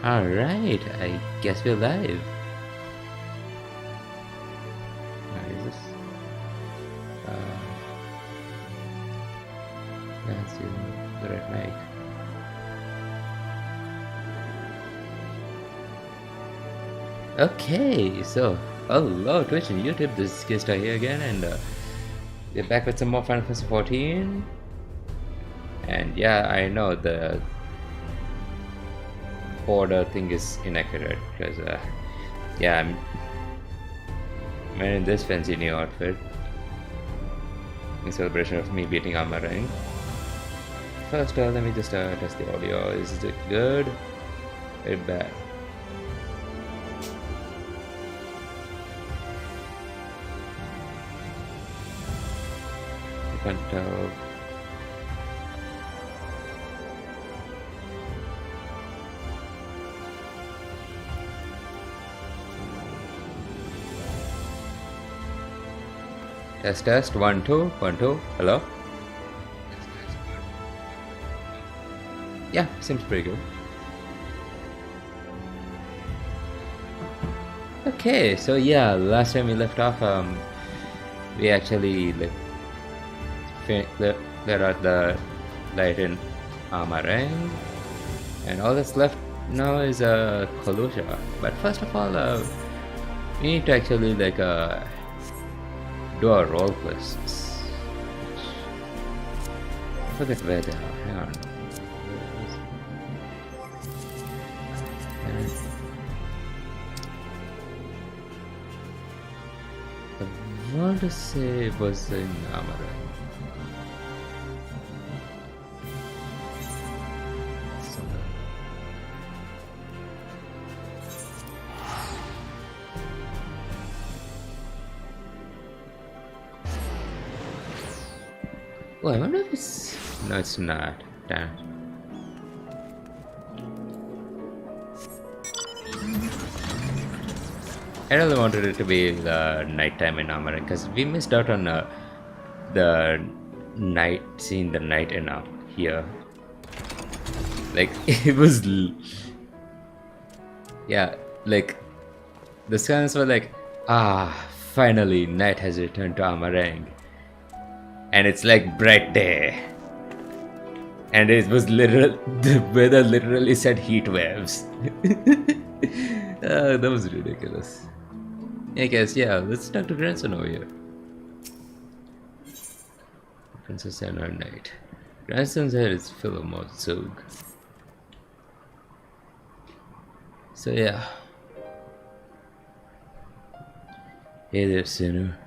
Alright, I guess we're live. Is this? That's the right mic. Okay, so hello Twitch and YouTube, this is Skewerstar here again, and we're back with some more Final Fantasy 14. And yeah, I know the border thing is inaccurate because yeah, I'm wearing this fancy new outfit in celebration of me beating Eulmoran. First, let me just test the audio. Is it good? Very bad. I can't tell. Test 1 2 1 2. Hello. Yeah, seems pretty good. Okay, so yeah, last time we left off, we actually let out the light in Eulmoran, and all that's left now is Kolusha. But first of all, we need to actually do our role quests. I forget where they are. Hang on. I want to say it was in Eulmoran. Oh, I wonder if it's... No, it's not. Damn it. I really wanted it to be the nighttime in Eulmoran because we missed out on the night, seeing the night in here. Like, it was... Yeah, like, the scans were like, finally, night has returned to Eulmoran. And it's like bright day, and it was literal. The weather literally said heat waves. That was ridiculous. I guess yeah. Let's talk to grandson over here. Princess and her knight. Grandson's head is full of Motsug. So yeah. Hey there, sinner.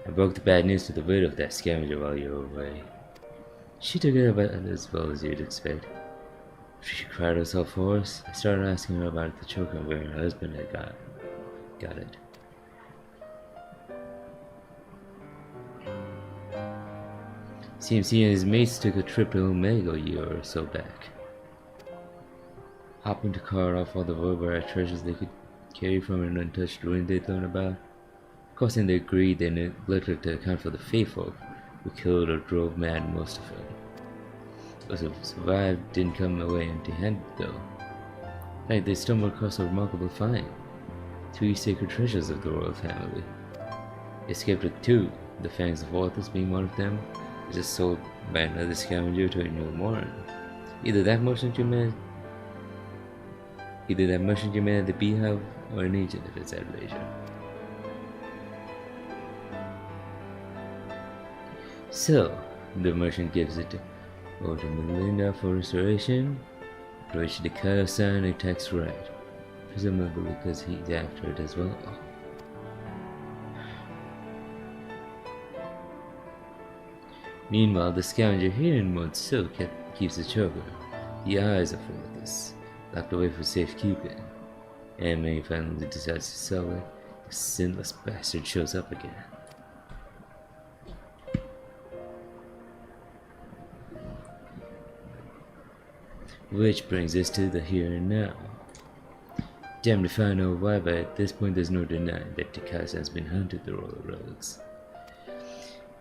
I broke the bad news to the widow of that scavenger while you were away. She took it about as well as you'd expect. She cried herself hoarse. I started asking her about the choker where her husband had got it. Seems he and his mates took a trip to Omega a year or so back. Hopping to cart off all the Volvarite treasures they could carry from an untouched ruin they'd learned about. Of course, in their greed, they neglected to account for the faithful, who killed or drove mad most of it. Those who survived didn't come away empty-handed, though. Like, they stumbled across a remarkable find. 3 sacred treasures of the royal family. They escaped with 2, the Fangs of Orthus being one of them, which is sold by another scavenger to a Eulmoran. Either that merchant you met at the beehive, or an agent if it's at leisure. So, the merchant gives it over to Melinda for restoration, for which the Kaiossan attacks right, presumably because he's after it as well. Meanwhile, the scavenger here in Motsug keeps the choker, the eyes of Orthus, locked away for safekeeping, and when he finally decides to sell it, the sinless bastard shows up again. Which brings us to the here and now. Damned if I know why, but at this point there's no denying that Tikasa has been hunted the royal relics.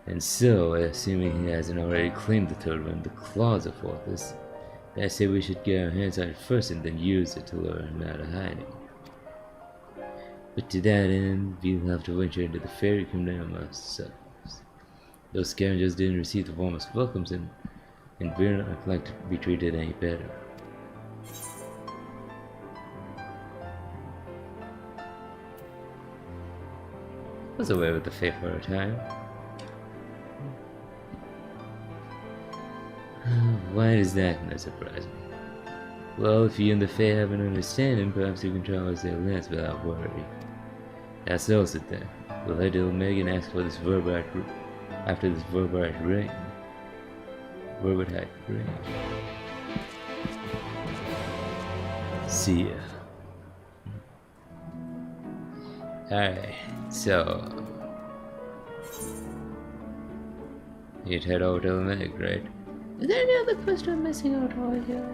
And so, assuming he hasn't already claimed the third one, the claws of Orthus, I say we should get our hands on it first and then use it to lure him out of hiding. But to that end, we'll have to venture into the fairy kingdom ourselves. Those scavengers didn't receive the warmest welcomes, and we're not like to be treated any better. Was away with the faith for a time. Why does that not surprise me? Well, if you and the Fae have an understanding, perhaps you can traverse their lands without worry. That settles it then. We'll head to Omega and ask for this Verberite after this Verberite ring. See ya. Alright, so you'd head over to Omega, right? Is there any other quest I'm missing out over here?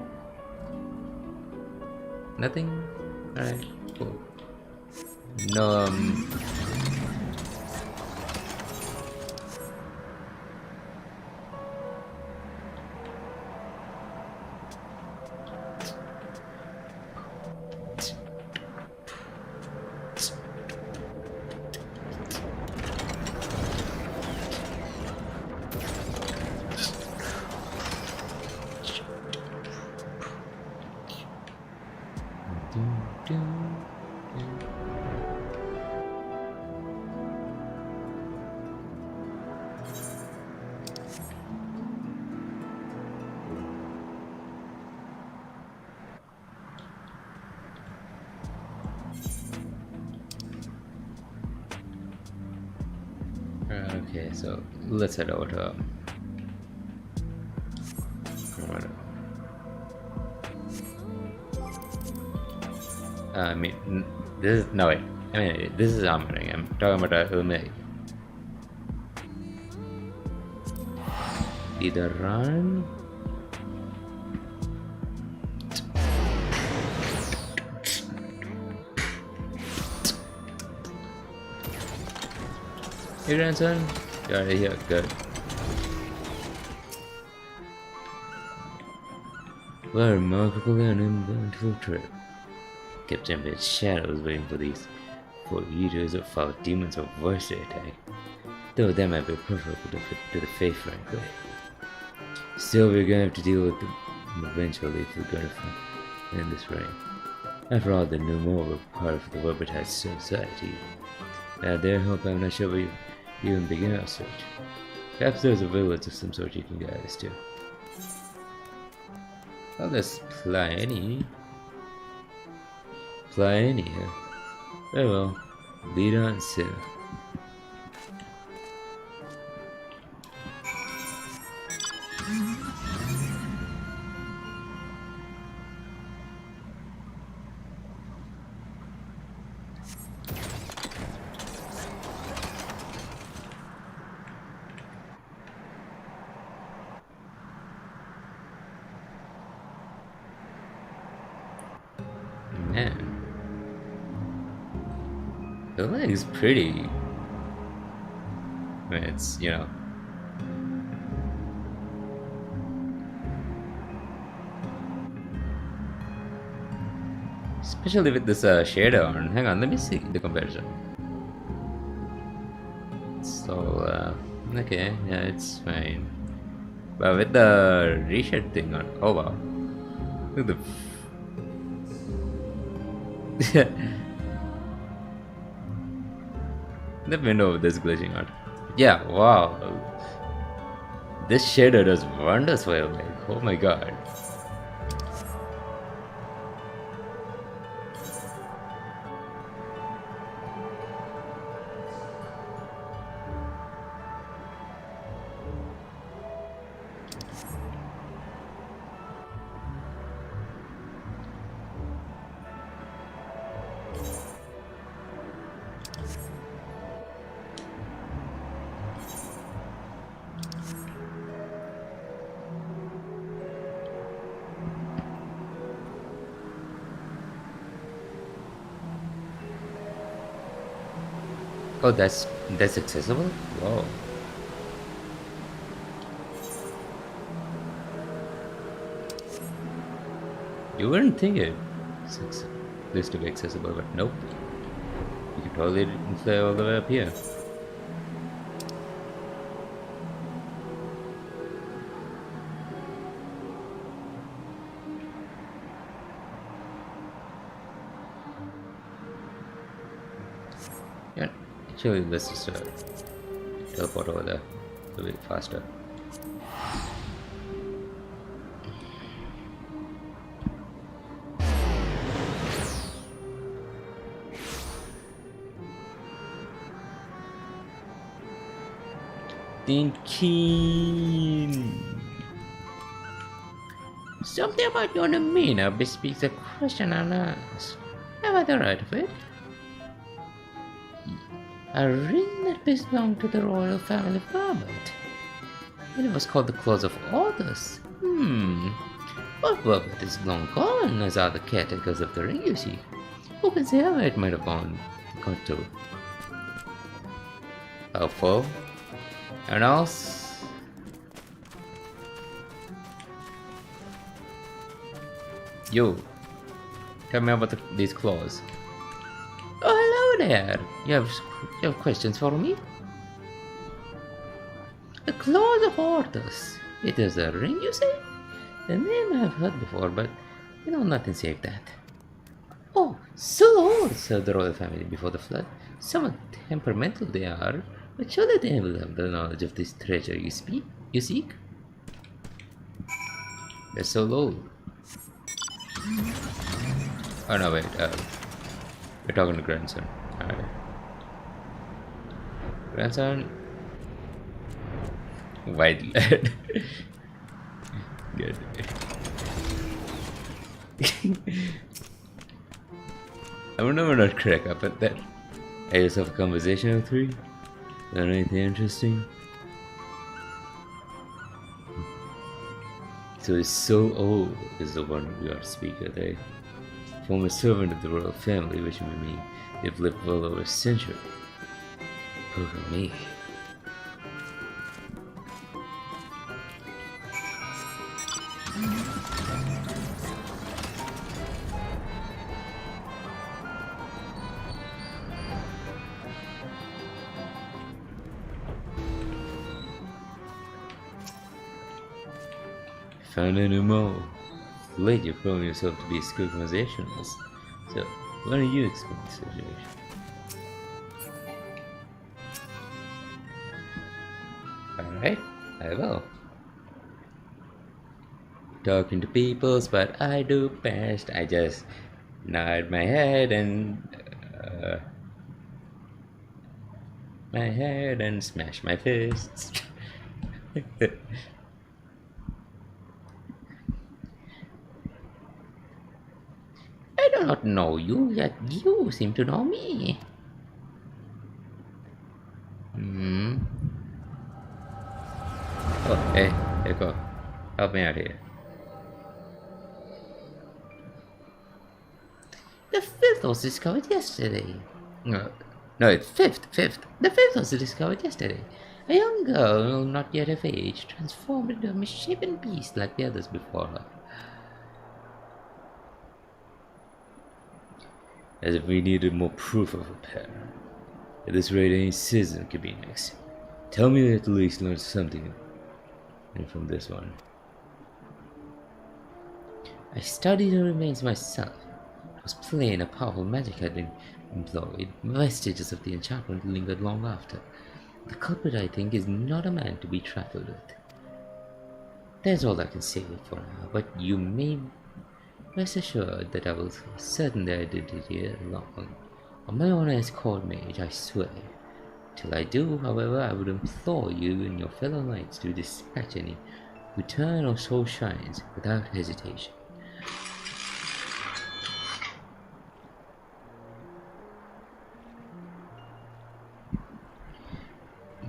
Nothing? Alright, cool. No, okay, so let's head over to I mean, this is, no wait, I mean, this is Eulmoran. I'm talking about Eulmore. Either run. Hey grandson, you're already here, good. What a remarkable and uneventful trip. Kept jumping in shadows waiting for these 4 eaters or foul demons or worse to attack. Though that might be preferable to the faith, frankly. Still, we're gonna have to deal with them eventually if we're gonna end this reign. After all, the Eulmore were part of the Verberite society. Without their help, I'm not sure we even begin our search. Perhaps there's a village of some sort you can guide us to. Well, there's plenty. Very well. Lead on, sir. Man. The leg is pretty. I mean, it's, you know. Especially with this shader on. Hang on, let me see the comparison. So, okay, yeah, it's fine. But with the reshade thing on, oh wow. Look at the the window of this glitching out. Yeah, wow. This shader does wonders for you, like, oh my god. Oh, that's accessible? Whoa. You wouldn't think this to be accessible, but nope. You can totally fly all the way up here. Yeah, actually, let's just teleport over there a bit faster. Thinking. Something about your demeanor bespeaks a question I asked. Have I the right of it? A ring that belonged to the royal family of Verbert. And it was called the Claws of Orders. But Verbert is long gone, as are the caretakers of the ring, you see. Who can say where it might have gone to? Helpful. And else? You. Tell me about these claws. Oh, hello there. You have questions for me? The Claws of Orders. It is a ring, you say? The name I have heard before, but you know nothing save that. Oh, so old, said the royal family before the flood. Somewhat temperamental they are, but surely they will have the knowledge of this treasure you seek? They're so low. Oh no, wait, we're talking to grandson. Alright. Grandson? White lad. Good. I would never not crack up at that. I just have a conversation with three. Learn anything interesting? So he's so old is the one we are to speak of. A former servant of the royal family, which would mean they've lived well over a century. Poor me. Found an Eulmore. Late, you're proving yourself to be a skilled conversationalist. So, why don't you explain the situation? Alright, I will. Talking to peoples, but I do best. I just nod my head and smash my fists. I do not know you, yet you seem to know me. Oh, hey, go. Help me out here. The fifth was discovered yesterday. No, it's fifth. The fifth was discovered yesterday. A young girl, not yet of age, transformed into a misshapen beast like the others before her. As if we needed more proof of a pair. At this rate, any citizen could be next. Tell me at least learn something from this one. I studied the remains myself. It was plain a powerful magic had been employed. Vestiges of the enchantment lingered long after. The culprit, I think, is not a man to be trifled with. That's all I can say for now, but you may rest assured that I will ascertain their identity along. On my honor as court mage, I swear. Till I do, however, I would implore you and your fellow knights to dispatch any who turn or so shines without hesitation.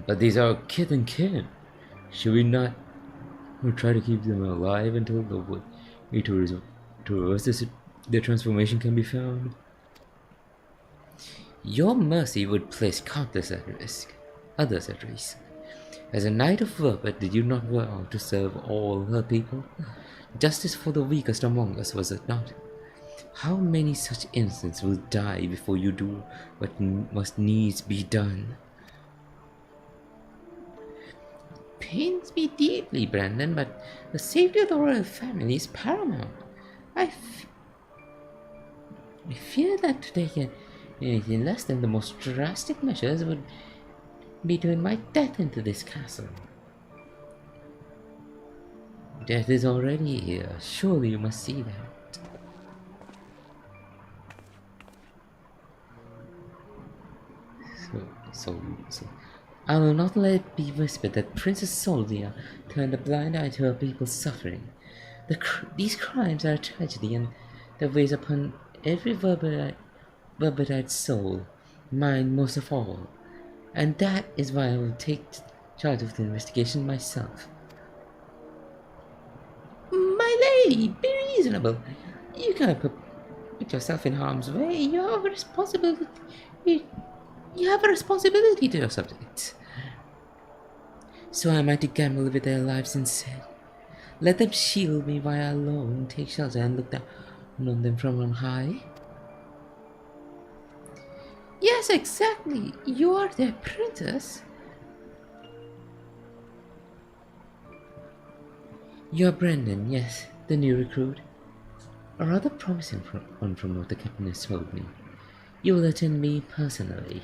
But these are kith and kin. Should we not try to keep them alive until the way to reverse their transformation can be found? Your mercy would place countless at risk, others at risk. As a knight of Verbert, did you not vow to serve all her people? Justice for the weakest among us, was it not? How many such innocents will die before you do what must needs be done? Pains me deeply, Brandon, but the safety of the royal family is paramount. I fear that to take anything less than the most drastic measures would be to invite death into this castle. Death is already here. Surely you must see that. So, I will not let it be whispered that Princess Solvia turned a blind eye to her people's suffering. These crimes are a tragedy, and that weighs upon every Verberite soul, mine most of all. And that is why I will take charge of the investigation myself. My lady, be reasonable. You cannot put yourself in harm's way. You have a responsibility. You have a responsibility to your subjects. So am I to gamble with their lives instead? Let them shield me while I alone take shelter and look down on them from on high? Yes, exactly. You are their princess. You are Brendan, yes, the new recruit. A rather promising one from what the captain has told me. You will attend me personally.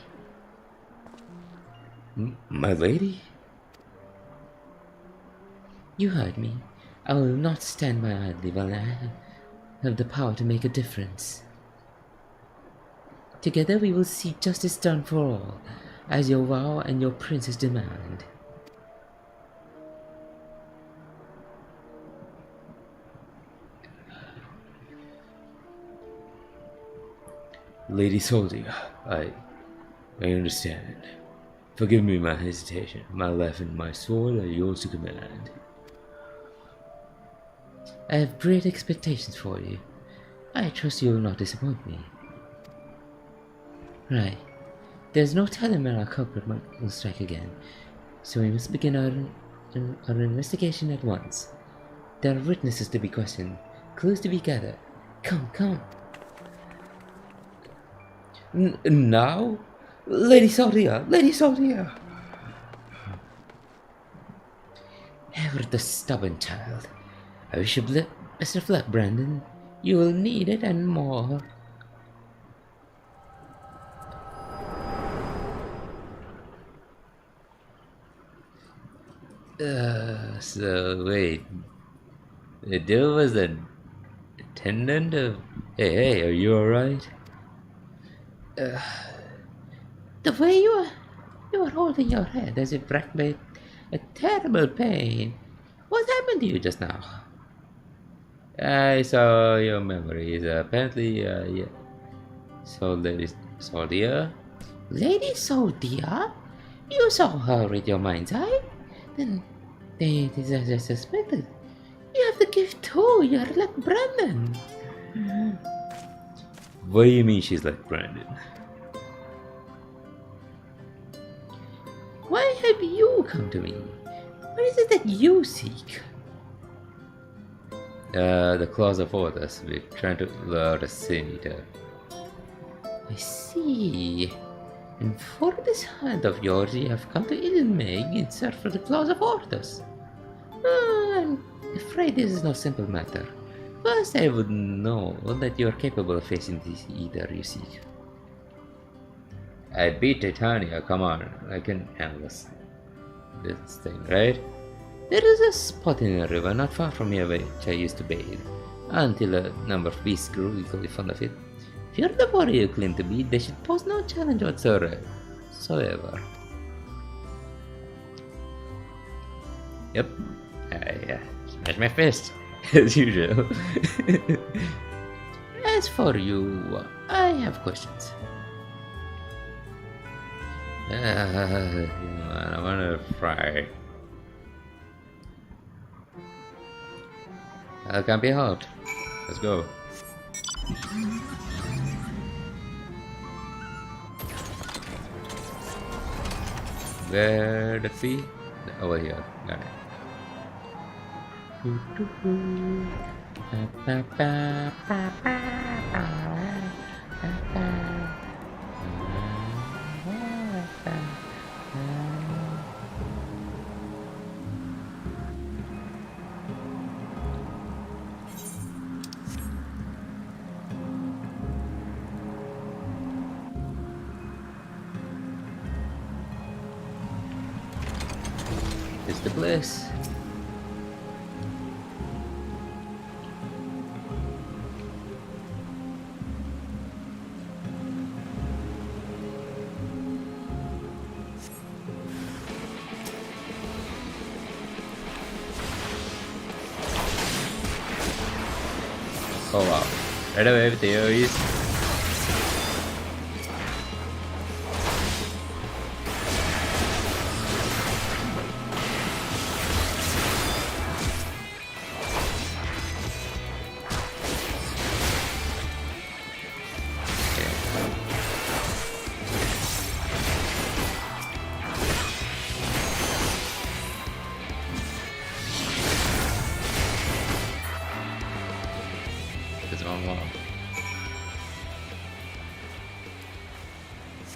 My lady? You heard me. I will not stand by idly while I have the power to make a difference. Together we will see justice done for all, as your vow and your princess demand. Lady Soldia, I understand. Forgive me my hesitation. My life and my sword are yours to command. I have great expectations for you. I trust you will not disappoint me. Right. There's no telling when our culprit will strike again, so we must begin our investigation at once. There are witnesses to be questioned, clues to be gathered. Come. Now? Lady Soldia! Ever the stubborn child. I wish you best of luck, Brandon. You will need it and more. So wait. The dude was an attendant of... Hey, are you alright? The way you are holding your head as if racked by a terrible pain. What happened to you just now? I saw your memories. Apparently, yeah. So, Lady Soldia? Lady Soldia? You saw her with your mind's eye? Then it is as I suspected. You have the gift too. You're like Brandon. What do you mean she's like Brandon? Why have you come to me? What is it that you seek? The claws of orders. We're trying to lure the Sin-Eater. I see. And for this hunt of yours, you have come to Eulmore in search for the claws of orders. I'm afraid this is no simple matter. First, I would know that you are capable of facing this Eater you seek. I beat Titania, come on, I can handle this thing, right? There is a spot in the river not far from here which I used to bathe, until a number of beasts grew equally fond of it. If you're the warrior you claim to be, they should pose no challenge whatsoever. Yep, I smash my fist, as usual. As for you, I have questions. I wanna fry. I can't be hot. Let's go. Where the fee? Over here. Got it. It's the bliss. Oh wow. Right away with the AoEs.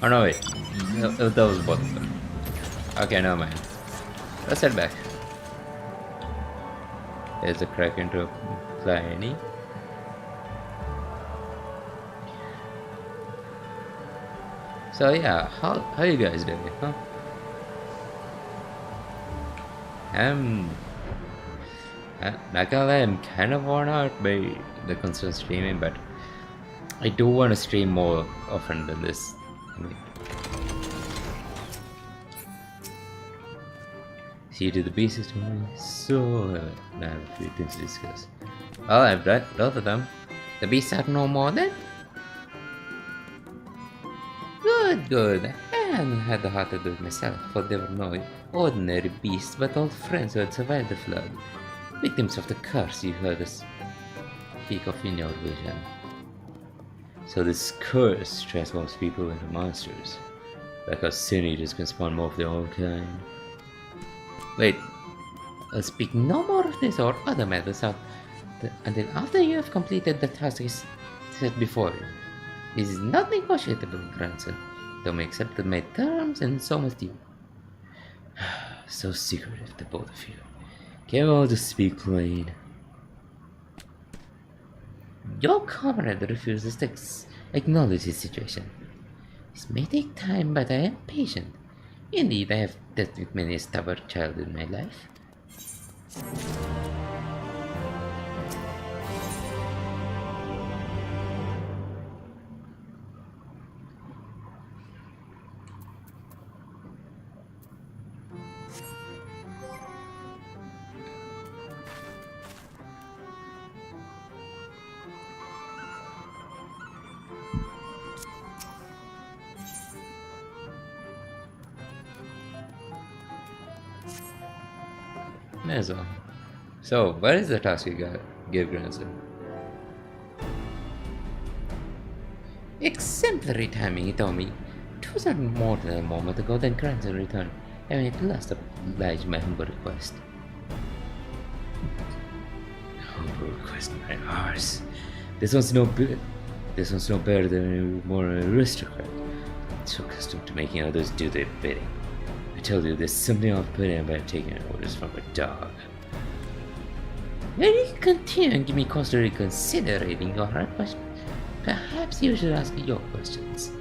Oh no, wait. That was both of them. Okay, never mind. Let's head back. There's a crack into a Pliny. So yeah, how you guys doing, huh? Not gonna lie, I'm kind of worn out by the constant streaming, but I do want to stream more often than this. See to the beast system. So I have a few things to discuss. Oh, I've done both of them. The beasts are no more then? Good. I hadn't had the heart to do it myself, for they were no ordinary beasts, but old friends who had survived the flood. Victims of the curse you heard us speak of in your vision. So this curse transforms people into monsters, like how sin eaters can spawn more of their own kind. Wait, I'll speak no more of this or other matters until after you have completed the task set before you. This is not negotiable, grandson. Don't accept my terms, and so must you. So secretive, the both of you. Can't all just speak plain. Your comrade refuses to acknowledge his situation. This may take time, but I am patient. Indeed, I have dealt with many a stubborn child in my life. As well. So, what is the task you gave grandson? Exemplary timing, he told me. It was not more than a moment ago that grandson returned, having at last obliged my humble request. Humble request, my arse. This one's no better than a more aristocrat. So accustomed to making others do their bidding. I tell you, there's something off-putting about taking orders from a dog. Will you continue and give me cause to reconsidering your hard question? Perhaps you should ask your questions.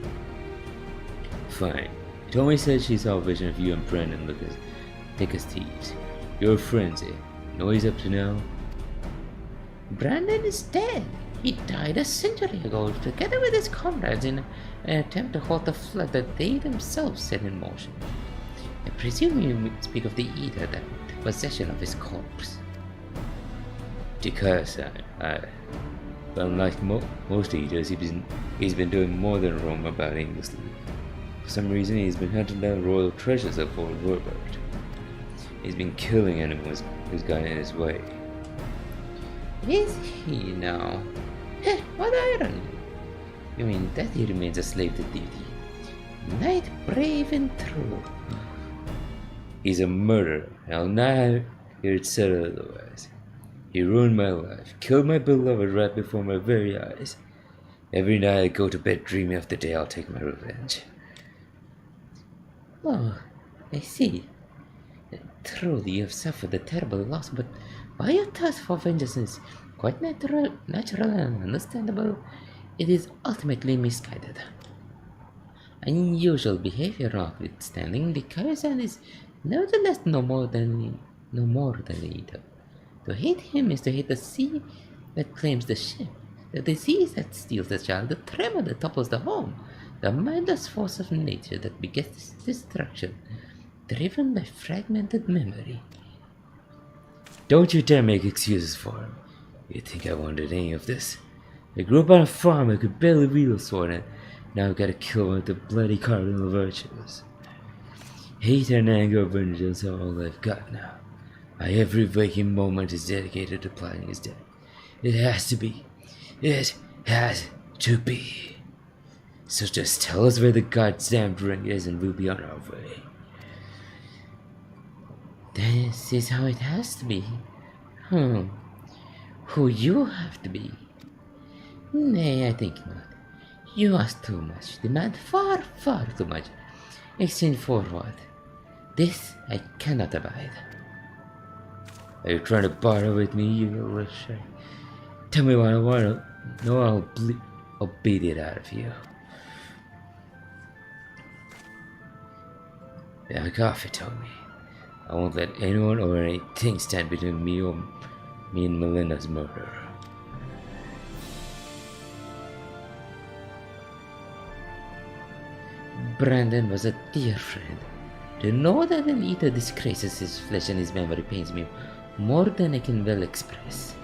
Fine. Tommy said she saw a vision of you and Brandon look as thick as thieves. You're friends, eh? Know he's up to now? Brandon is dead. He died a century ago, together with his comrades, in an attempt to halt the flood that they themselves set in motion. I presume you speak of the eater that took possession of his corpse. Because unlike most eaters, he's been doing more than roam about aimlessly. For some reason, he's been hunting down royal treasures of old Robert. He's been killing anyone who's gotten in his way. Is he now? What irony! You mean that he remains a slave to duty? Knight brave and true. He's a murderer, and I'll not hear it said otherwise. He ruined my life, killed my beloved right before my very eyes. Every night I go to bed dreaming of the day I'll take my revenge. Oh, I see. Truly, you have suffered a terrible loss, but why your thirst for vengeance is quite natural and understandable. It is ultimately misguided. Unusual behavior notwithstanding, the Kaizen is nevertheless no more than the Eater. To hate him is to hate the sea that claims the ship, the disease that steals the child, the tremor that topples the home, the mindless force of nature that begets destruction, driven by fragmented memory. Don't you dare make excuses for him. You think I wanted any of this? I grew up on a farm, I could barely wield a sword, and now I've got to kill one with the bloody cardinal virtues. Hate and anger and vengeance are all I've got now. My every waking moment is dedicated to plotting his death. It has to be. It has to be. So just tell us where the goddamn ring is and we'll be on our way. This is how it has to be. Who you have to be? Nay, I think not. You ask too much, demand far, far too much. Exchange for what? This I cannot abide. Are you trying to barter with me, you little shit? Tell me what I want, no, I'll beat it out of you. Back off, it told me. I won't let anyone or anything stand between me and Melinda's murder. Brandon was a dear friend. To know that an eater disgraces his flesh and his memory pains me more than I can well express.